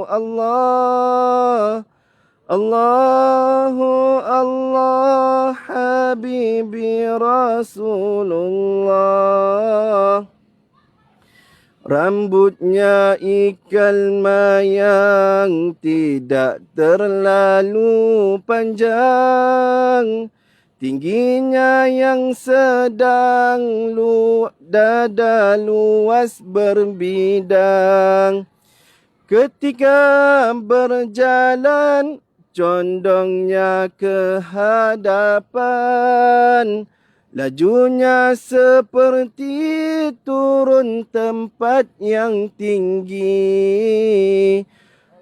H: Allah, Allahu Allah Habibi Rasulullah. Rambutnya ikal mayang, tidak terlalu panjang. Tingginya yang sedang, dada luas berbidang. Ketika berjalan condongnya ke hadapan, lajunya seperti turun tempat yang tinggi.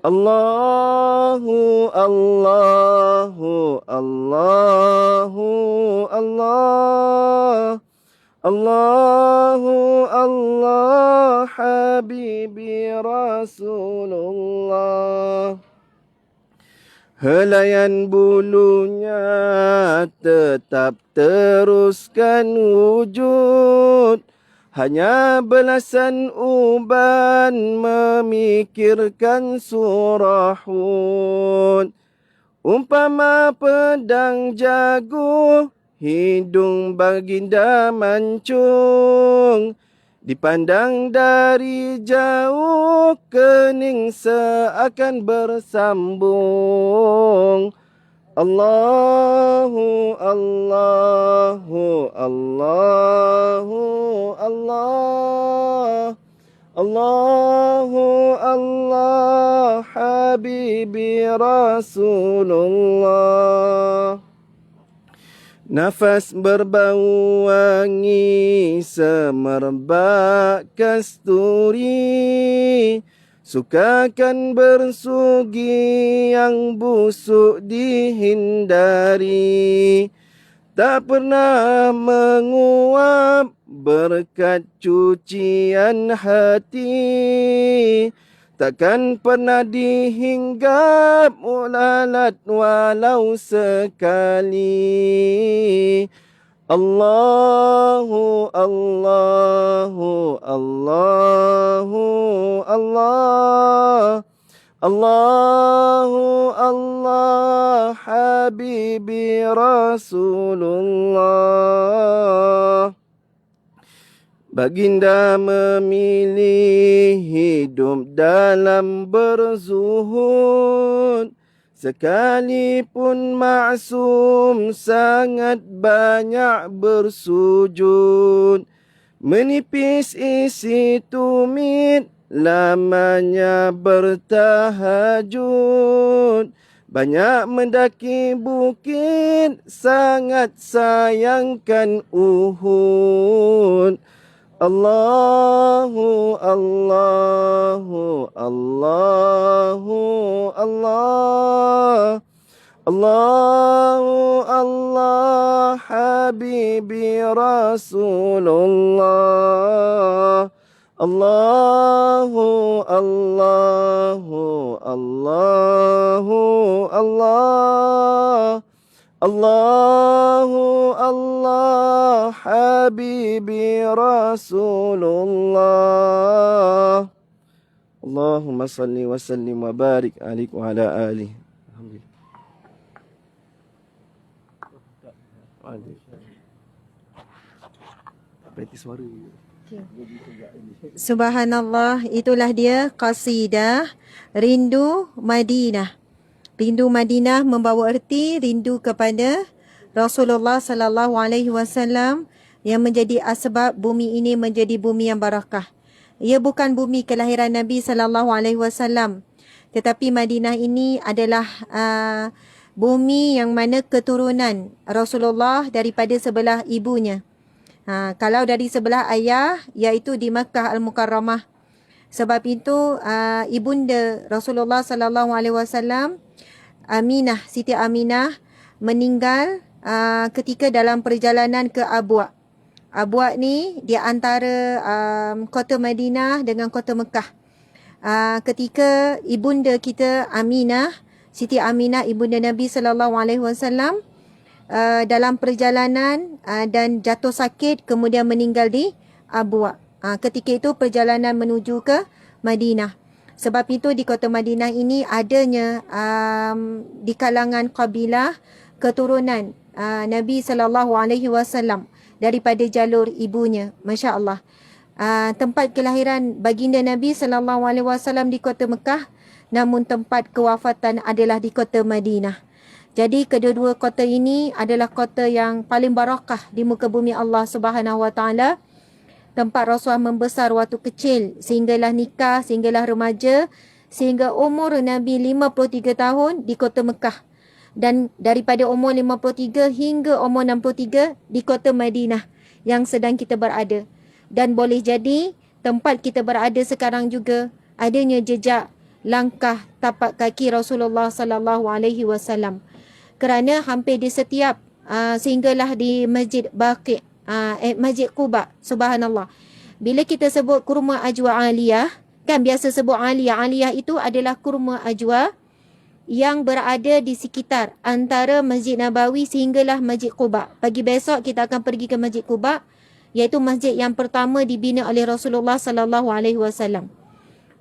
H: Allahu Allahu Allahu Allah, Allahu Allah, Habibi Rasulullah. Helaian bulunya tetap teruskan wujud, hanya belasan uban memikirkan surah Hud. Umpama pedang jagung, hidung baginda mancung, dipandang dari jauh kening seakan bersambung. Allahu Allahu Allahu Allah, Allahu Allah, Habibi Rasulullah. Nafas berbau wangi semerbak kasturi, sukakan bersugi yang busuk dihindari. Tak pernah menguap berkat cucian hati, takkan pernah dihinggap lalat walau sekali. Allahu Allahu Allahu Allah, Allahu Allah, Habibi Rasulullah. Baginda memilih hidup dalam berzuhud, sekalipun maksum sangat banyak bersujud. Menipis isi tumit, lamanya bertahajud. Banyak mendaki bukit, sangat sayangkan Uhud. Allahu Allahu Allahu Allah, Allahu Allah, Habibi Rasulullah. Allahu Allahu Allahu Allah, Allahu Allah, Habibi Rasulullah. Allahumma salli wa sallim wa barik alaihi wa ala alihi. Alhamdulillah. Berarti suara.
A: Subhanallah, itulah dia qasidah Rindu Madinah. Rindu Madinah membawa erti rindu kepada Rasulullah sallallahu alaihi wasallam yang menjadi asbab bumi ini menjadi bumi yang barakah. Ia bukan bumi kelahiran Nabi sallallahu alaihi wasallam, tetapi Madinah ini adalah bumi yang mana keturunan Rasulullah daripada sebelah ibunya. Kalau dari sebelah ayah, iaitu di Makkah Al-Mukarramah. Sebab itu ibunda Rasulullah sallallahu alaihi wasallam, Aminah, Siti Aminah, meninggal ketika dalam perjalanan ke Abwa. Abwa ni di antara kota Madinah dengan kota Mekah. Ketika ibunda kita Aminah, Siti Aminah, ibunda Nabi sallallahu alaihi wasallam, dalam perjalanan dan jatuh sakit kemudian meninggal di Abwa. Ketika itu perjalanan menuju ke Madinah. Sebab itu di kota Madinah ini adanya di kalangan kabilah keturunan Nabi sallallahu alaihi wasallam daripada jalur ibunya. Masya-Allah. Tempat kelahiran baginda Nabi sallallahu alaihi wasallam di kota Mekah, namun tempat kewafatan adalah di kota Madinah. Jadi kedua-dua kota ini adalah kota yang paling barakah di muka bumi Allah Subhanahu wa taala. Tempat Rasulullah membesar waktu kecil, sehinggalah nikah, sehinggalah remaja, sehingga umur Nabi 53 tahun di kota Mekah. Dan daripada umur 53 hingga umur 63 di kota Madinah yang sedang kita berada. Dan boleh jadi tempat kita berada sekarang juga adanya jejak langkah tapak kaki Rasulullah sallallahu alaihi wasallam. Kerana hampir di setiap sehinggalah di Masjid Baqi, Masjid Quba, subhanallah. Bila kita sebut kurma ajwa aliyah, kan biasa sebut aliyah. Aliyah itu adalah kurma ajwa yang berada di sekitar antara Masjid Nabawi sehinggalah Masjid Quba. Pagi besok kita akan pergi ke Masjid Quba, iaitu masjid yang pertama dibina oleh Rasulullah sallallahu alaihi wasallam.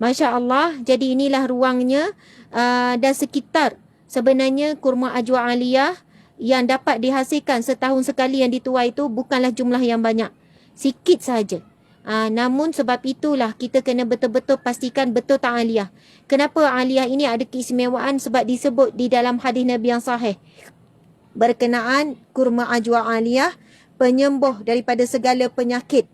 A: Masya-Allah, jadi inilah ruangnya dan sekitar sebenarnya kurma ajwa aliyah yang dapat dihasilkan setahun sekali yang dituai itu bukanlah jumlah yang banyak. Sikit saja. Namun sebab itulah kita kena betul-betul pastikan betul tak aliyah. Kenapa aliyah ini ada keistimewaan? Sebab disebut di dalam hadis Nabi yang sahih berkenaan kurma ajwa aliyah, penyembuh daripada segala penyakit,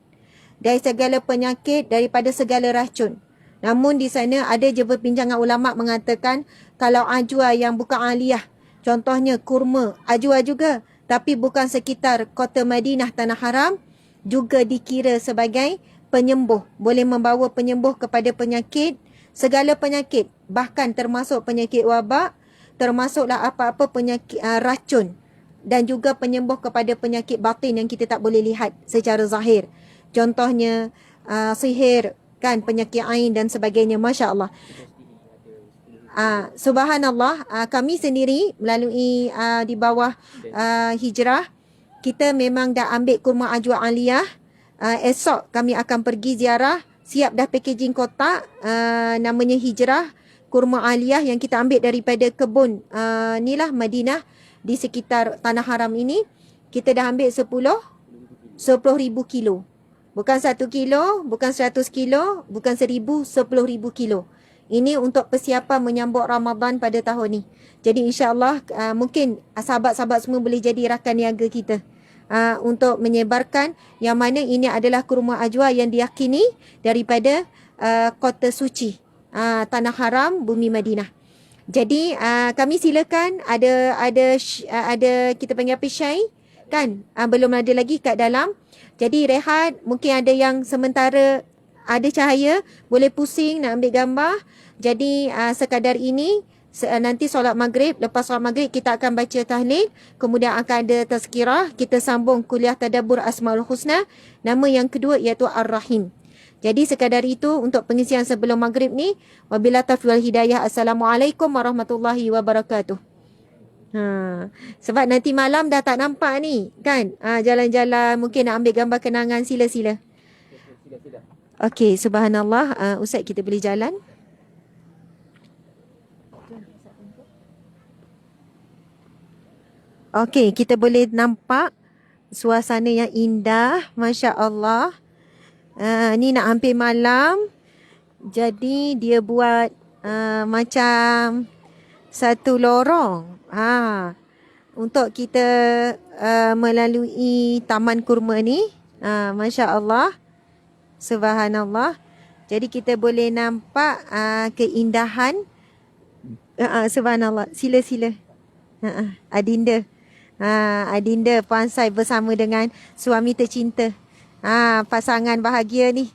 A: daripada segala racun. Namun di sana ada je perbincangan ulama mengatakan kalau ajwa yang bukan aliyah, contohnya kurma ajwa juga tapi bukan sekitar kota Madinah tanah haram, juga dikira sebagai penyembuh. Boleh membawa penyembuh kepada penyakit, segala penyakit. Bahkan termasuk penyakit wabak, termasuklah apa-apa penyakit racun. Dan juga penyembuh kepada penyakit batin yang kita tak boleh lihat secara zahir. Contohnya sihir, kan, penyakit ain dan sebagainya. Masya Allah. Subhanallah, kami sendiri melalui di bawah hijrah, kita memang dah ambil kurma ajwa aliyah. Esok kami akan pergi ziarah. Siap dah packaging kotak. Namanya hijrah kurma aliyah yang kita ambil daripada kebun inilah Madinah di sekitar tanah haram ini. Kita dah ambil 10,000 kilo. Bukan 1 kilo, bukan 100 kilo, bukan 1,000, 10,000 kilo. Ini untuk persiapan menyambut Ramadan pada tahun ni. Jadi insya-Allah mungkin sahabat-sahabat semua boleh jadi rakan niaga kita. Untuk menyebarkan yang mana ini adalah kurma ajwa yang diyakini daripada kota suci, tanah haram, bumi Madinah. Jadi kami silakan, ada kita panggil apa, Syai, kan, belum ada lagi kat dalam. Jadi rehat, mungkin ada yang sementara ada cahaya, boleh pusing nak ambil gambar. Jadi sekadar ini. Nanti solat maghrib, lepas solat maghrib kita akan baca tahlil, kemudian akan ada tazkirah, kita sambung kuliah tadabbur Asmaul Husna. Nama yang kedua iaitu Ar-Rahim. Jadi sekadar itu untuk pengisian sebelum maghrib ni. Wabillahi taufiq wal hidayah. Assalamualaikum warahmatullahi wabarakatuh. Sebab nanti malam dah tak nampak ni, kan? Jalan-jalan mungkin nak ambil gambar kenangan, sila-sila. Okey, subhanallah. Ustaz, kita boleh jalan. Okey, kita boleh nampak suasana yang indah. Masya Allah. Ni nak hampir malam. Jadi dia buat macam satu lorong. Untuk kita melalui taman kurma ni. Masya Allah. Subhanallah. Jadi kita boleh nampak keindahan. Subhanallah. Sila-sila. Adinda. Adinda Puan Sai bersama dengan suami tercinta. Pasangan bahagia ni.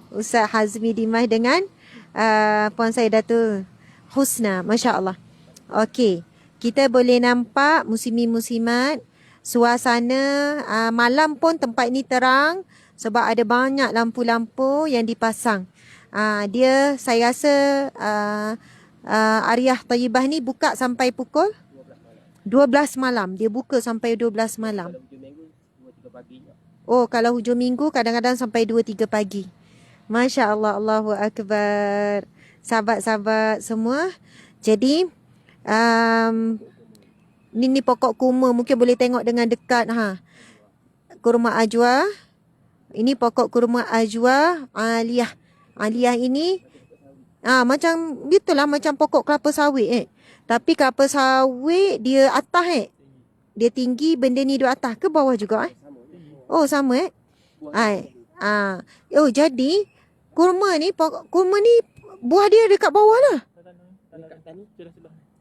A: Ustaz Hazmi Dimas dengan Puan Sai Datul Husna. Masya Allah. Okey. Kita boleh nampak muslimin-muslimat. Suasana malam pun tempat ni terang. Sebab ada banyak lampu-lampu yang dipasang. Dia saya rasa Ariyah Tayyibah ni buka sampai pukul 12 malam. Dia buka sampai 12 malam. Oh, kalau hujung minggu kadang-kadang sampai 2-3 pagi. Masya Allah, Allahu Akbar. Sahabat-sahabat semua. Jadi, ni pokok kurma. Mungkin boleh tengok dengan dekat. Kurma ajwa. Ini pokok kurma ajwa aliyah. Aliyah ini macam gitulah, macam pokok kelapa sawit. Tapi kelapa sawit dia atas dia tinggi, benda ni duduk atas ke bawah juga Oh, sama Oh, jadi kurma ni buah dia dekat bawah lah.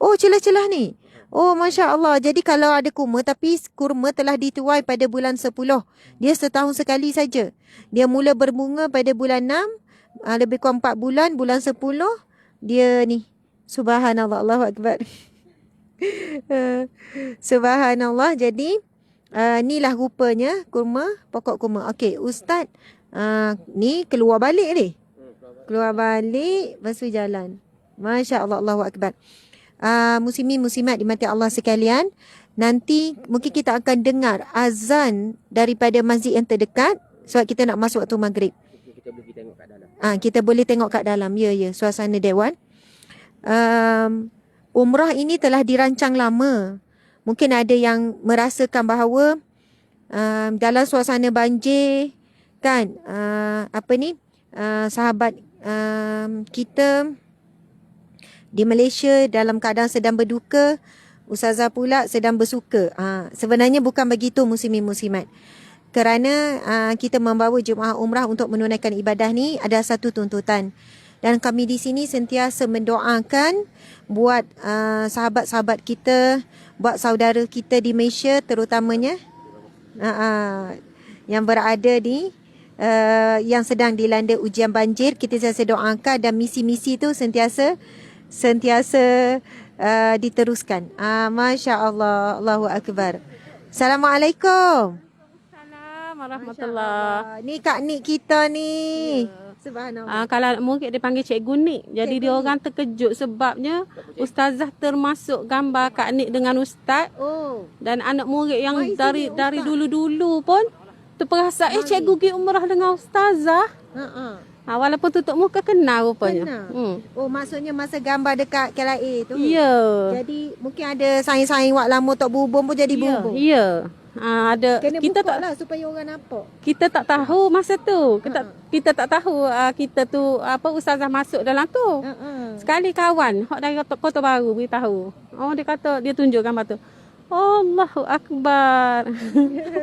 A: Oh, celah-celah ni. Oh, Masya Allah. Jadi kalau ada kurma, tapi kurma telah dituai pada bulan 10. Dia setahun sekali saja. Dia mula berbunga pada bulan 6. Lebih kurang 4 bulan. Bulan 10, dia ni. Subhanallah. Allahu Akbar. Subhanallah. Jadi, inilah rupanya kurma, pokok kurma. Okey, Ustaz. Ni keluar balik ni. Keluar balik, lepas tu jalan. Masya Allah, Allahu Akbar. Muslimin muslimat dimati Allah sekalian, nanti mungkin kita akan dengar azan daripada masjid yang terdekat sebab kita nak masuk waktu maghrib.
B: Kita boleh tengok kat dalam.
A: Kita boleh tengok kat dalam. Ya, suasana dewan. Umrah ini telah dirancang lama. Mungkin ada yang merasakan bahawa dalam suasana banjir kan, sahabat kita di Malaysia dalam keadaan sedang berduka, ustazah pula sedang bersuka. Sebenarnya bukan begitu muslimin muslimat. Kerana kita membawa jemaah umrah untuk menunaikan ibadah ni ada satu tuntutan. Dan kami di sini sentiasa mendoakan buat sahabat-sahabat kita, buat saudara kita di Malaysia terutamanya yang berada di yang sedang dilanda ujian banjir. Kita sentiasa doakan dan misi-misi tu sentiasa diteruskan. Masya Allah, Allahu Akbar. Assalamualaikum.
D: Assalamualaikum warahmatullahi.
A: Ni Kak Nik kita ni. Subhanallah.
D: Kalau murid dia panggil Cikgu Nik. Jadi dia orang terkejut sebabnya ustazah termasuk gambar Kak Nik dengan ustaz. Dan anak murid yang dari dulu-dulu pun terperasa cikgu pergi umrah dengan ustazah. Walaupun tutup muka kenal rupanya.
A: Oh, maksudnya masa gambar dekat KLIA tu.
D: Ya.
A: Jadi mungkin ada saing-saing wak lama tak berhubung pun jadi berhubung.
D: Ya. Ada
A: kena
D: kita
A: buka
D: tak
A: lah supaya orang nampak.
D: Kita tak tahu masa tu. Kita tak tahu kita tu ustazah masuk dalam tu. Sekali kawan hok dari Kota Baru beritahu. Dia kata dia tunjuk gambar tu. Allahu Akbar.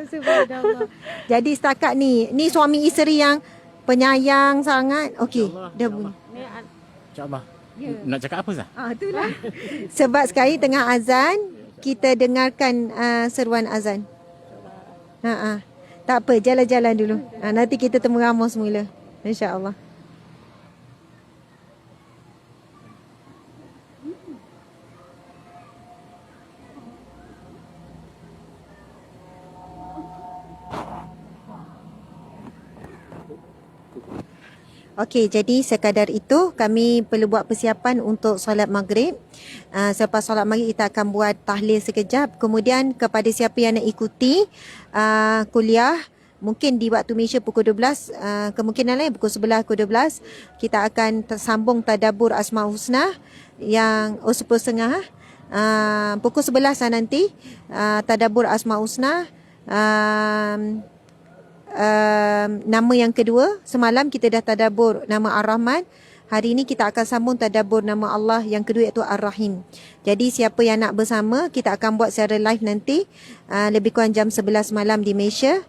A: Subhanallah. Jadi setakat ni suami isteri yang penyayang sangat. Okey, dah bunyi.
J: InsyaAllah. Nak cakap apa Zah?
A: Itulah. Sebab sekarang tengah azan, kita dengarkan seruan azan. Tak apa, jalan-jalan dulu. Nanti kita temu ramah semula. InsyaAllah. Okey, jadi sekadar itu kami perlu buat persiapan untuk solat maghrib. Selepas solat maghrib kita akan buat tahlil sekejap. Kemudian kepada siapa yang nak ikuti kuliah, mungkin di waktu Malaysia pukul 12, kemungkinan lain pukul 11, pukul 12, kita akan tersambung tadabbur Asmaul Husna yang 10.30. Pukul 11 nanti tadabbur Asmaul Husna. Nama yang kedua, semalam kita dah tadabbur nama Ar-Rahman. Hari ini kita akan sambung tadabbur nama Allah yang kedua iaitu Ar-Rahim. Jadi siapa yang nak bersama, kita akan buat secara live nanti lebih kurang jam 11 malam di Malaysia,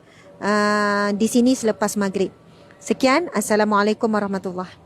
A: di sini selepas maghrib. Sekian, Assalamualaikum warahmatullahi.